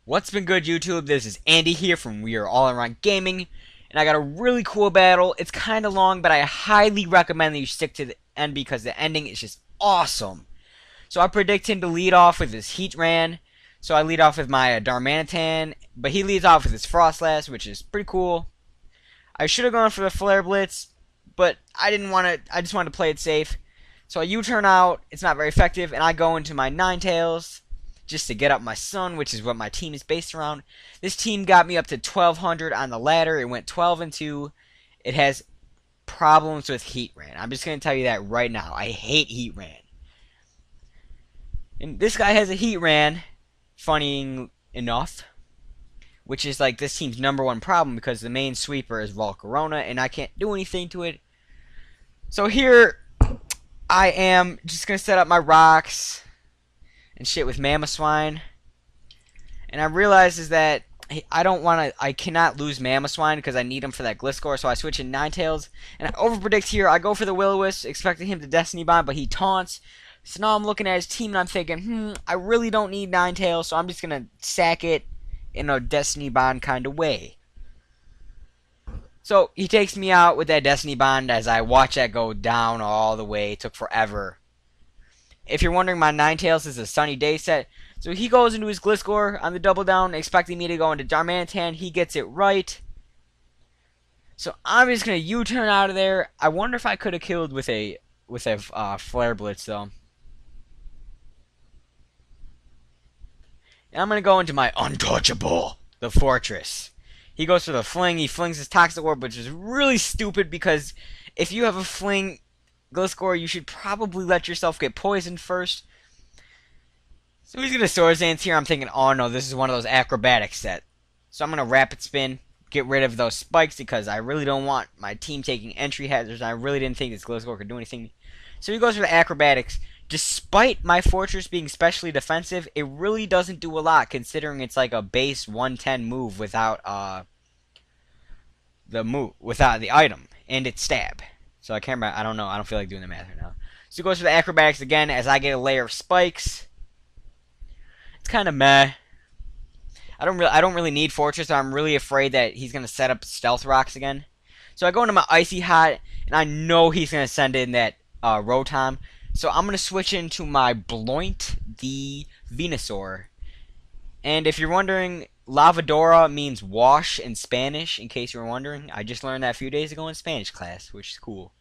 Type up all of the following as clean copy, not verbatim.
What's been good, YouTube? This is Andy here from We Are All Around Gaming, and I got a really cool battle. It's kind of long, but I highly recommend that you stick to the end because the ending is just awesome. So I predict him to lead off with his Heat Ran. So I lead off with my Darmanitan, but he leads off with his Frostlass, which is pretty cool. I should have gone for the Flare Blitz, but I didn't want to. I just wanted to play it safe. So I U-turn out. It's not very effective, and I go into my Ninetales just to get up my son, which is what my team is based around. This team got me up to 1200 on the ladder. It went 12-2. It has problems with Heat Ran. I'm just going to tell you that right now. I hate Heat Ran. And this guy has a Heat Ran, funny enough, which is like this team's #1 problem because the main sweeper is Volcarona, and I can't do anything to it. So here, I am just going to set up my rocks and shit with Mamoswine. And I realize is that I cannot lose Mamoswine because I need him for that Gliscor, so I switch in Ninetales. And I overpredict here. I go for the Will-O-Wisp, expecting him to Destiny Bond, but he taunts. So now I'm looking at his team and I'm thinking, I really don't need Ninetales, so I'm just going to sack it in a Destiny Bond kind of way. So he takes me out with that Destiny Bond as I watch that go down all the way. It took forever. If you're wondering, my Ninetales is a Sunny Day set. So he goes into his Gliscor on the double down, expecting me to go into Darmanitan. He gets it right. So I'm just going to U-turn out of there. I wonder if I could have killed with a Flare Blitz, though. And I'm going to go into my Untouchable, the Fortress. He goes for the Fling. He flings his Toxic Orb, which is really stupid because if you have a Fling Gliscor, you should probably let yourself get poisoned first. So he's going to Swords Dance here. I'm thinking, oh no, this is one of those acrobatic set. So I'm going to Rapid Spin, get rid of those spikes because I really don't want my team taking entry hazards. I really didn't think this Gliscor could do anything. So he goes for the acrobatics. Despite my Fortress being specially defensive, it really doesn't do a lot considering it's like a base 110 move without the item, and it's stab. So I can't remember. I don't know. I don't feel like doing the math right now. So he goes for the acrobatics again as I get a layer of spikes. It's kind of meh. I don't really need Fortress. So I'm really afraid that he's gonna set up Stealth Rocks again. So I go into my Icy Hot, and I know he's gonna send in that Rotom. So I'm gonna switch into my Bloint the Venusaur. And if you're wondering, Lavadora means wash in Spanish, in case you were wondering. I just learned that a few days ago in Spanish class, which is cool.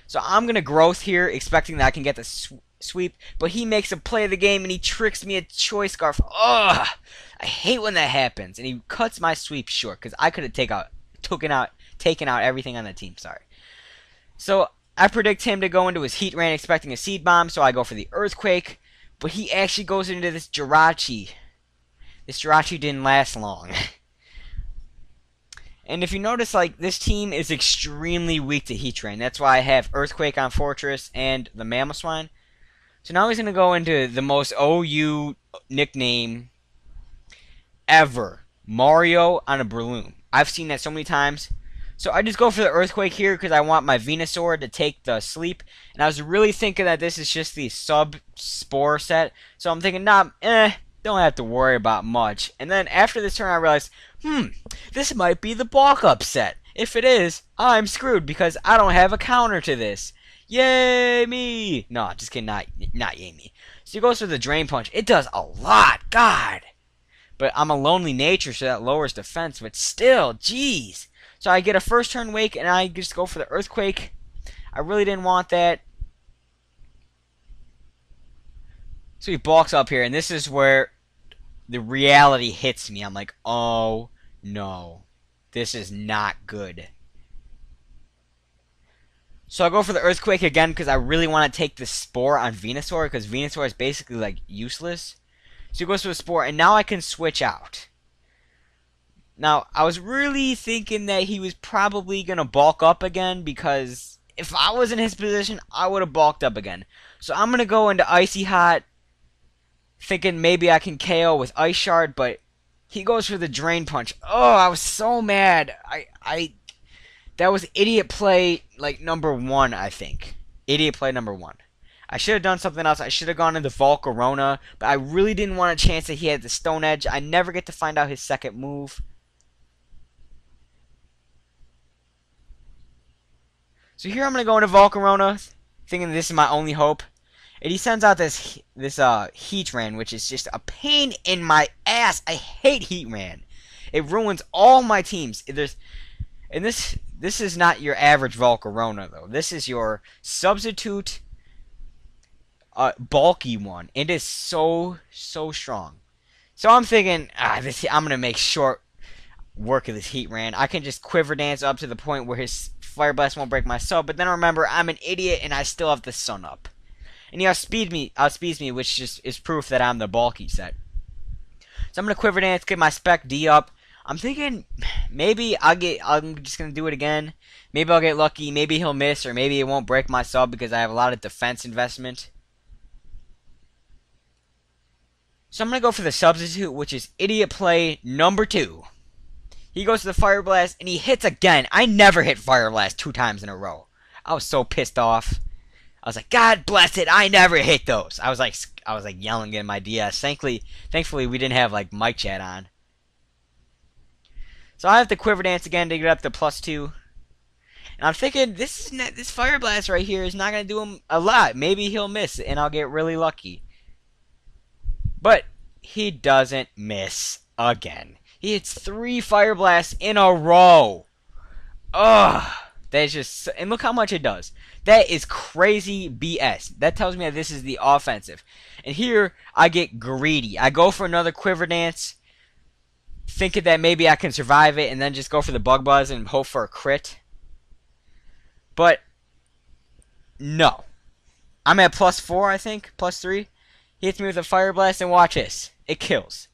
So I'm going to Growth here, expecting that I can get the sweep, but he makes a play of the game, and he tricks me at Choice Scarf. Ugh! I hate when that happens, and he cuts my sweep short, because I could have taken out everything on the team, sorry. So I predict him to go into his Heat Ran, expecting a Seed Bomb, so I go for the Earthquake, but he actually goes into this Jirachi. This Jirachi didn't last long. And if you notice, like, this team is extremely weak to Heat Ran. That's why I have Earthquake on Fortress and the Mamoswine. So now he's going to go into the most OU nickname ever. Mario on a Breloom. I've seen that so many times. So I just go for the Earthquake here because I want my Venusaur to take the sleep. And I was really thinking that this is just the sub-spore set. So I'm thinking, nah, don't have to worry about much. And then after this turn I realized, this might be the bulk up set. If it is, I'm screwed because I don't have a counter to this. Yay me! No, just kidding, not yay me. So he goes for the Drain Punch. It does a lot, God! But I'm a lonely nature, so that lowers defense, but still, jeez. So I get a first turn wake and I just go for the Earthquake. I really didn't want that. So he bulks up here, and this is where the reality hits me. I'm like, oh no, this is not good. So I go for the Earthquake again because I really want to take the Spore on Venusaur because Venusaur is basically like useless. So he goes for the Spore, and now I can switch out. Now, I was really thinking that he was probably going to bulk up again because if I was in his position, I would have bulked up again. So I'm going to go into Icy Hot, thinking maybe I can KO with Ice Shard, but he goes for the Drain Punch. Oh, I was so mad. That was idiot play, like, #1, I think. Idiot play #1. I should have done something else. I should have gone into Volcarona, but I really didn't want a chance that he had the Stone Edge. I never get to find out his second move. So here I'm going to go into Volcarona, thinking this is my only hope. And he sends out this Heatran, which is just a pain in my ass. I hate Heatran. It ruins all my teams. This is not your average Volcarona, though. This is your substitute bulky one. It is so strong. So I'm thinking, I'm going to make short work of this Heatran. I can just Quiver Dance up to the point where his Fire Blast won't break my sub. But then remember, I'm an idiot and I still have the Sun up. And he outspeeds me, which just is proof that I'm the bulky set. So I'm gonna Quiver Dance, get my Spec D up. I'm thinking maybe I'm just gonna do it again. Maybe I'll get lucky. Maybe he'll miss, or maybe it won't break my sub because I have a lot of defense investment. So I'm gonna go for the substitute, which is idiot play number 2. He goes to the Fire Blast and he hits again. I never hit Fire Blast 2 times in a row. I was so pissed off. I was like, God bless it, I never hit those. I was like yelling in my DS. Thankfully we didn't have like mic chat on. So I have to Quiver Dance again to get up to +2. And I'm thinking this Fire Blast right here is not gonna do him a lot. Maybe he'll miss and I'll get really lucky. But he doesn't miss again. He hits 3 Fire Blasts in a row. Ugh. That's just, and look how much it does. That is crazy BS. That tells me that this is the offensive. And here, I get greedy. I go for another Quiver Dance, thinking that maybe I can survive it, and then just go for the Bug Buzz and hope for a crit. But, no. I'm at +4, I think, +3. He hits me with a Fire Blast, and watch this. It kills.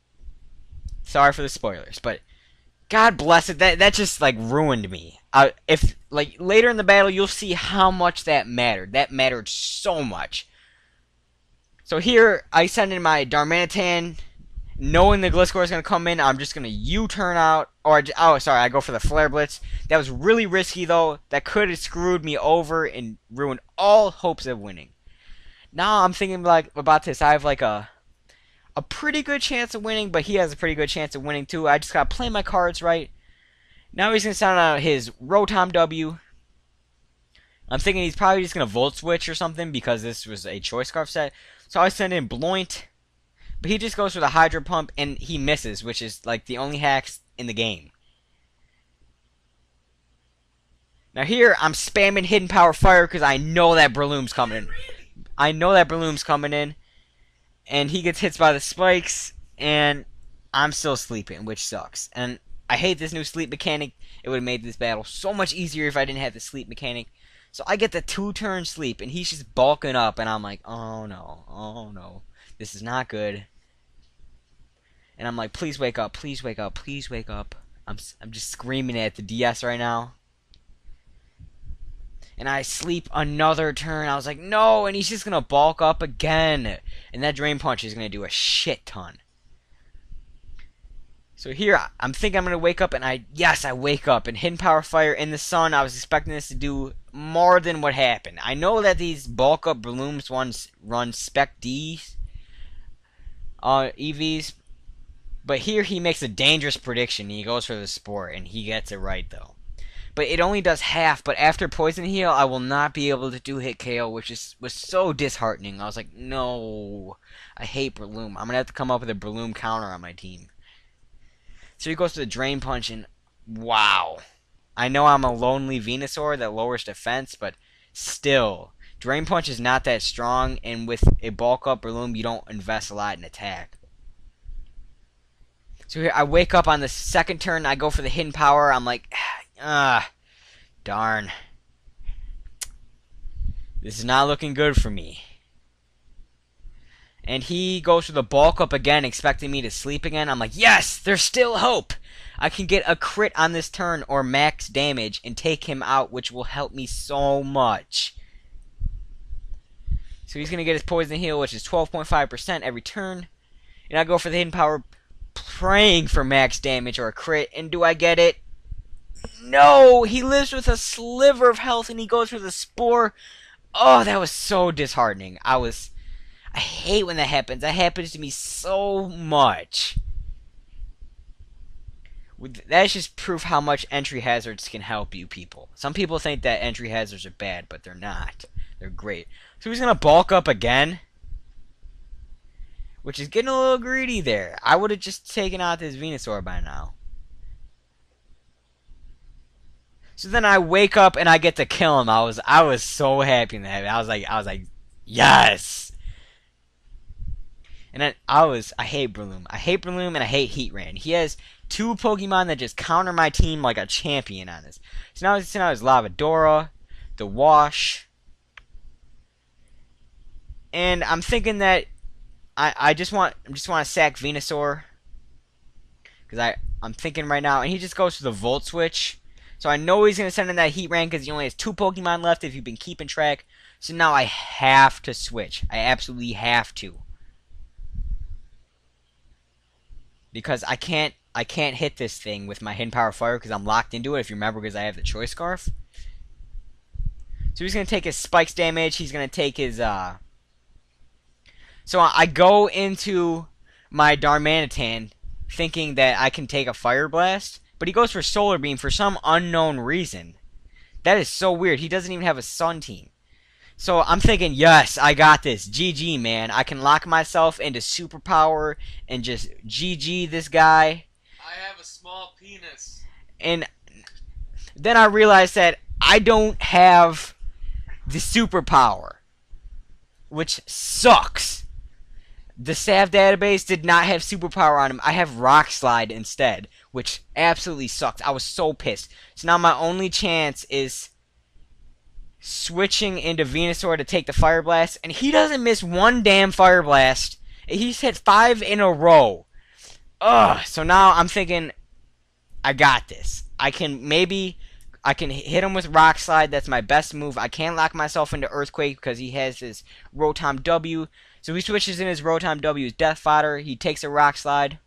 Sorry for the spoilers, but God bless it. That just like ruined me. If like later in the battle, you'll see how much that mattered. That mattered so much. So here I send in my Darmanitan, knowing the Gliscor is gonna come in. I'm just gonna U-turn out, or I go for the Flare Blitz. That was really risky though. That could have screwed me over and ruined all hopes of winning. Now I'm thinking like about this. I have like a pretty good chance of winning, but he has a pretty good chance of winning too. I just gotta play my cards right. Now he's gonna sound out his Rotom W. I'm thinking he's probably just gonna Volt Switch or something because this was a Choice Scarf set. So I send in Bloint, but he just goes for the Hydro Pump and he misses, which is like the only hacks in the game. Now here I'm spamming Hidden Power Fire because I know that Breloom's coming in. And he gets hit by the spikes, and I'm still sleeping, which sucks. And I hate this new sleep mechanic. It would have made this battle so much easier if I didn't have the sleep mechanic. So I get the 2-turn sleep, and he's just bulking up, and I'm like, oh no, this is not good. And I'm like, please wake up, please wake up, please wake up. I'm just screaming at the DS right now. And I sleep another turn. I was like, no, and he's just going to bulk up again. And that Drain Punch is going to do a shit ton. So here, I'm thinking I'm going to wake up, and I wake up. And Hidden Power Fire in the sun, I was expecting this to do more than what happened. I know that these bulk up Blooms run Spec D EVs. But here he makes a dangerous prediction. He goes for the Sport, and he gets it right, though. But it only does half, but after Poison Heal, I will not be able to do Hit KO, which was so disheartening. I was like, no, I hate Breloom. I'm going to have to come up with a Breloom counter on my team. So he goes to the Drain Punch, and wow. I know I'm a lonely Venusaur that lowers defense, but still, Drain Punch is not that strong, and with a bulk up Breloom, you don't invest a lot in attack. So here, I wake up on the second turn, I go for the Hidden Power, I'm like, darn. This is not looking good for me. And he goes for the bulk up again, expecting me to sleep again. I'm like, yes, there's still hope. I can get a crit on this turn or max damage and take him out, which will help me so much. So he's going to get his Poison Heal, which is 12.5% every turn. And I go for the Hidden Power, praying for max damage or a crit. And do I get it? No! He lives with a sliver of health and he goes for the Spore. Oh, that was so disheartening. I hate when that happens. That happens to me so much. That's just proof how much entry hazards can help you people. Some people think that entry hazards are bad, but they're not. They're great. So he's going to bulk up again, which is getting a little greedy there. I would have just taken out this Venusaur by now. So then I wake up and I get to kill him. I was so happy in that. I was like, yes. And then I hate Breloom. I hate Breloom and I hate Heatran. He has two Pokemon that just counter my team like a champion on this. So now it's Lavadora, the Wash, and I'm thinking that I just want to sack Venusaur because I'm thinking right now, and he just goes for the Volt Switch. So I know he's gonna send in that Heatran because he only has two Pokemon left. If you've been keeping track, so now I have to switch. I absolutely have to. Because I can't hit this thing with my Hidden Power Fire because I'm locked into it, if you remember, because I have the Choice Scarf. So he's going to take his Spikes damage. He's going to take his... So I go into my Darmanitan thinking that I can take a Fire Blast, but he goes for Solar Beam for some unknown reason. That is so weird. He doesn't even have a Sun Team. So I'm thinking, yes, I got this. GG, man. I can lock myself into Superpower and just GG this guy. I have a small penis. And then I realized that I don't have the Superpower, which sucks. The Salve database did not have Superpower on him. I have Rock Slide instead, which absolutely sucks. I was so pissed. So now my only chance is switching into Venusaur to take the Fire Blast, and he doesn't miss one damn Fire Blast. He's hit 5 in a row. Ugh. So now I'm thinking, I got this. I can hit him with Rock Slide. That's my best move. I can't lock myself into Earthquake because he has his Rotom W. So he switches in his Rotom W, his Death Fodder. He takes a Rock Slide.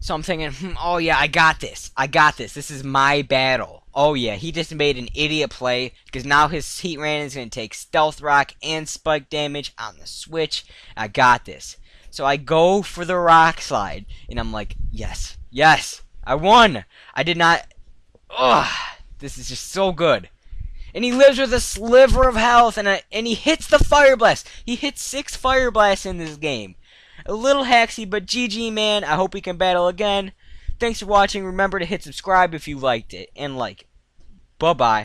So I'm thinking, oh yeah, I got this. I got this. This is my battle. Oh yeah, he just made an idiot play because now his Heatran is going to take Stealth Rock and Spike damage on the switch. I got this. So I go for the Rock Slide, and I'm like, yes, yes, I won. I did not. Ugh, this is just so good. And he lives with a sliver of health, and he hits the Fire Blast. He hits 6 Fire Blasts in this game. A little hacksy, but GG, man. I hope we can battle again. Thanks for watching. Remember to hit subscribe if you liked it. And like. Bye-bye.